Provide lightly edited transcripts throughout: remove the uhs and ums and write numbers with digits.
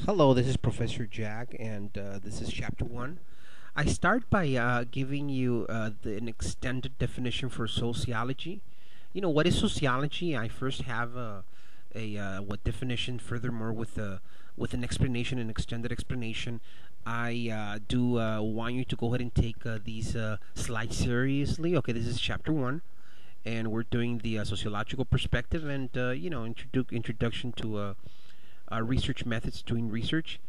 Hello, this is Professor Jack, and this is Chapter 1. I start by giving you an extended definition for sociology. What is sociology? I first have a what definition, furthermore, with an explanation, an extended explanation. I do want you to go ahead and take these slides seriously. Okay, this is Chapter 1, and we're doing the sociological perspective and, introduction to research methods doing research.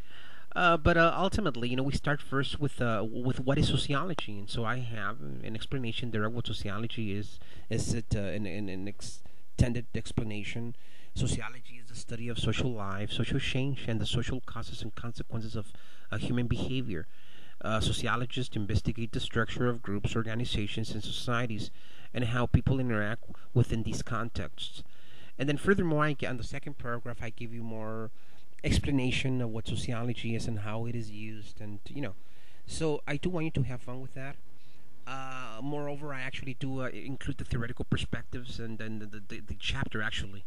But ultimately, we start first with what is sociology, and so I have an explanation there of what sociology is. Is it an extended explanation? Sociology is the study of social life, social change, and the social causes and consequences of human behavior. Sociologists investigate the structure of groups, organizations, and societies, and how people interact within these contexts. And then furthermore, on the second paragraph, I give you more explanation of what sociology is and how it is used, and so I do want you to have fun with that. Moreover, I actually do include the theoretical perspectives, and then the chapter actually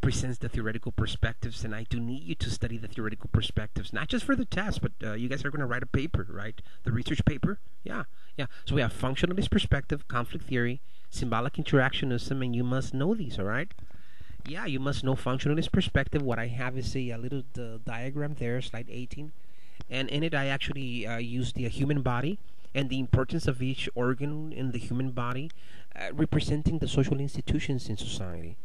presents the theoretical perspectives, and I do need you to study the theoretical perspectives, not just for the test, but you guys are going to write a paper, right? The research paper, yeah, yeah. So we have functionalist perspective, conflict theory, symbolic interactionism, and you must know these, all right? Yeah, you must know functionalist perspective. What I have is a little diagram there, slide 18, and in it I actually use the human body and the importance of each organ in the human body, representing the social institutions in society.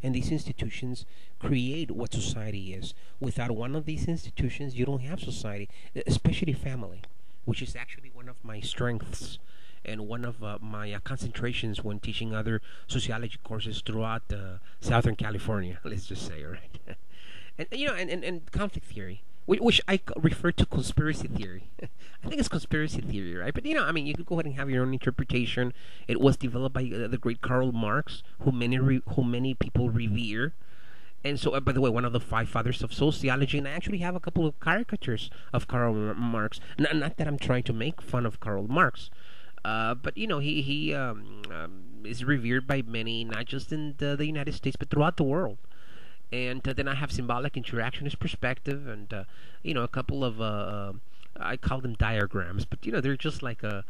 And these institutions create what society is. Without one of these institutions, you don't have society, especially family, which is actually one of my strengths and one of my concentrations when teaching other sociology courses throughout Southern California. Let's just say, right? And conflict theory, which I refer to conspiracy theory. I think it's conspiracy theory, right? But I mean, you could go ahead and have your own interpretation. It was developed by the great Karl Marx, who many people revere. And so, by the way, one of the five fathers of sociology, and I actually have a couple of caricatures of Karl Marx. Not that I'm trying to make fun of Karl Marx, but he is revered by many, not just in the United States, but throughout the world. And then I have symbolic interactionist perspective, and a couple of I call them diagrams, but they're just like a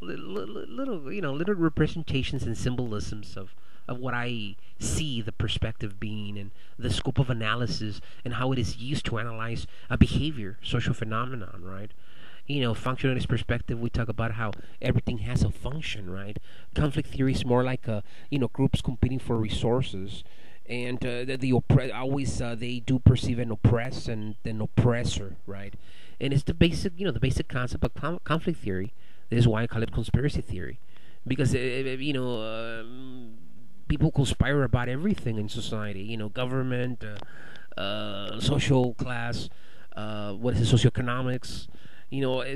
little representations and symbolisms of what I see the perspective being, and the scope of analysis, and how it is used to analyze a behavior, social phenomenon, right? Functionalist perspective, we talk about how everything has a function, right? Conflict theory is more like groups competing for resources, and always they do perceive an oppressed and an oppressor, right? And it's the basic concept of conflict theory. This is why I call it conspiracy theory, because people conspire about everything in society. Government, social class, what is it, socioeconomics.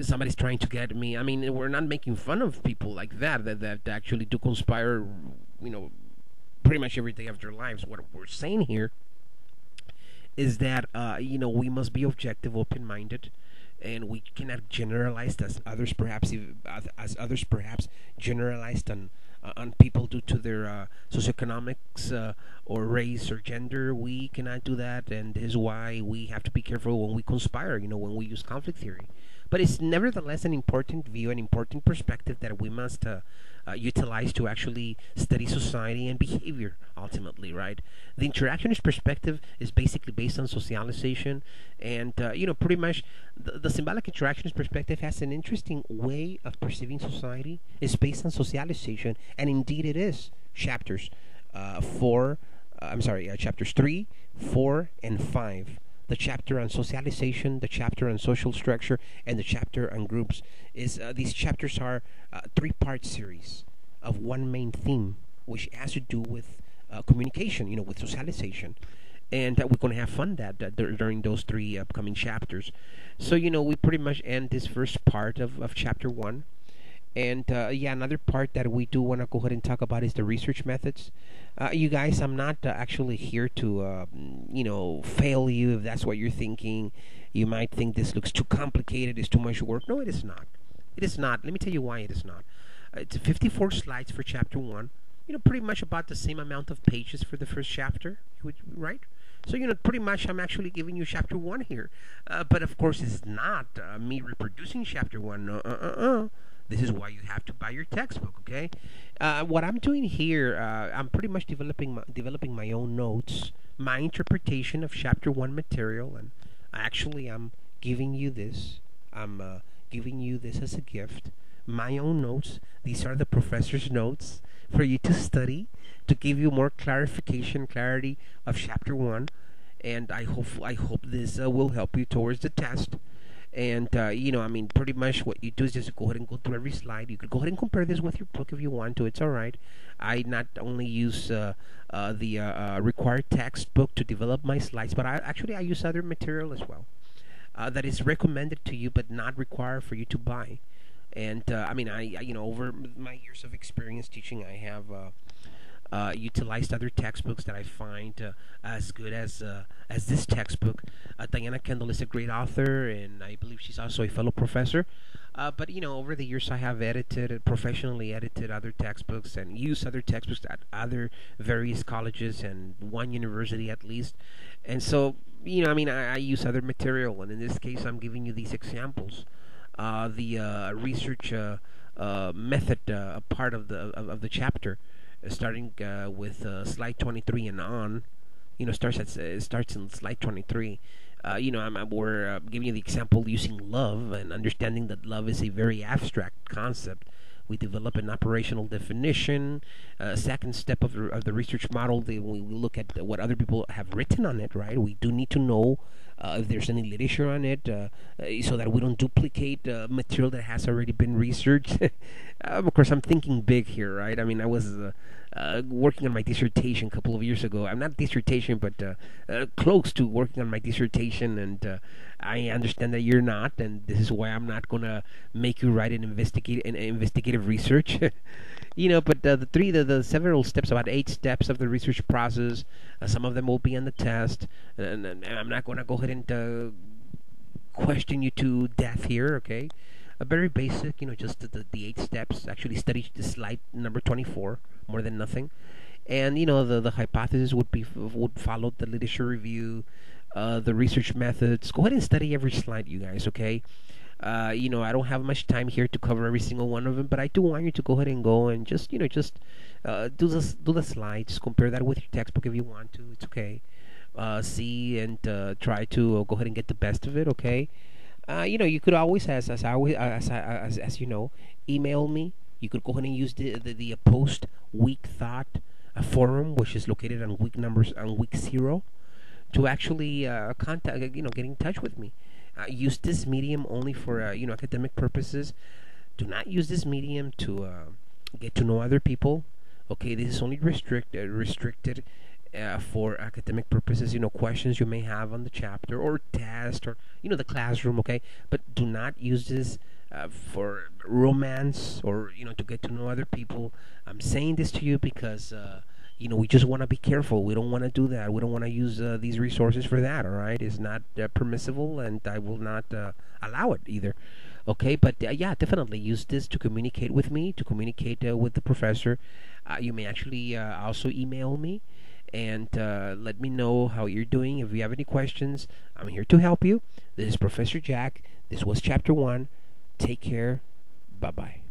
Somebody's trying to get me. I mean, we're not making fun of people like that actually do conspire. Pretty much every day of their lives. What we're saying here is that we must be objective, open-minded, and we cannot generalize as others perhaps generalized on people due to their socioeconomics or race or gender. We cannot do that, and this is why we have to be careful when we conspire. When we use conflict theory. But it's nevertheless an important view, an important perspective that we must utilize to actually study society and behavior ultimately, right? The interactionist perspective is basically based on socialization, and pretty much the symbolic interactionist perspective has an interesting way of perceiving society. It's based on socialization, and indeed it is. Chapters 3, 4, and 5. The chapter on socialization, the chapter on social structure, and the chapter on groups. These chapters are three-part series of one main theme, which has to do with communication, with socialization. And we're going to have fun during those three upcoming chapters. So, we pretty much end this first part of chapter 1. And another part that we do want to go ahead and talk about is the research methods. You guys, I'm not actually here to, fail you if that's what you're thinking. You might think this looks too complicated, it's too much work. No, it is not. It is not. Let me tell you why it is not. It's 54 slides for chapter 1. Pretty much about the same amount of pages for the first chapter, right? So, pretty much I'm actually giving you chapter 1 here. But of course, it's not me reproducing chapter 1. No, This is why you have to buy your textbook, okay? What I'm doing here, I'm pretty much developing my own notes, my interpretation of chapter 1 material, and actually I'm giving you this. I'm giving you this as a gift. My own notes. These are the professor's notes for you to study to give you more clarity of chapter 1, and I hope this will help you towards the test. And pretty much what you do is just go ahead and go through every slide. You could go ahead and compare this with your book if you want to. It's all right. I not only use the required textbook to develop my slides, but I use other material as well that is recommended to you but not required for you to buy. And over my years of experience teaching, I have utilized other textbooks that I find as good as this textbook. Diana Kendall is a great author, and I believe she's also a fellow professor. But over the years, I have professionally edited other textbooks and used other textbooks at other various colleges and one university at least. And so, I use other material, and in this case, I'm giving you these examples. The research method part of the chapter, starting with slide 23 and on. Starts in slide 23. We're giving you the example using love and understanding that love is a very abstract concept. We develop an operational definition. Second step of the research model, we look at what other people have written on it, right? We do need to know if there's any literature on it, so that we don't duplicate material that has already been researched. Of course, I'm thinking big here, right? I mean, I was working on my dissertation a couple of years ago. I'm not dissertation, but close to working on my dissertation, and I understand that you're not, and this is why I'm not gonna make you write an investigative research. But the several steps, about 8 steps of the research process. Some of them will be on the test, and I'm not gonna go ahead and question you to death here, okay? A very basic, just the 8 steps. Actually, study the slide number 24 more than nothing, and the hypothesis would follow the literature review, the research methods. Go ahead and study every slide, you guys, okay? I don't have much time here to cover every single one of them, but I do want you to go ahead and go and just do the slides. Compare that with your textbook if you want to. It's okay. See and try to go ahead and get the best of it. Okay. You could always, as you know, email me. You could go ahead and use the post week thought forum, which is located on week 0, to actually contact, get in touch with me. Use this medium only for academic purposes. Do not use this medium to get to know other people. Okay, this is only restricted for academic purposes. Questions you may have on the chapter or test or the classroom. Okay, but do not use this for romance or to get to know other people. I'm saying this to you because we just want to be careful. We don't want to do that. We don't want to use these resources for that. All right, it's not permissible, and I will not allow it either. Okay, but yeah, definitely use this to communicate with me, to communicate with the professor. You may actually also email me and let me know how you're doing. If you have any questions, I'm here to help you. This is Professor Jack. This was Chapter 1. Take care. Bye-bye.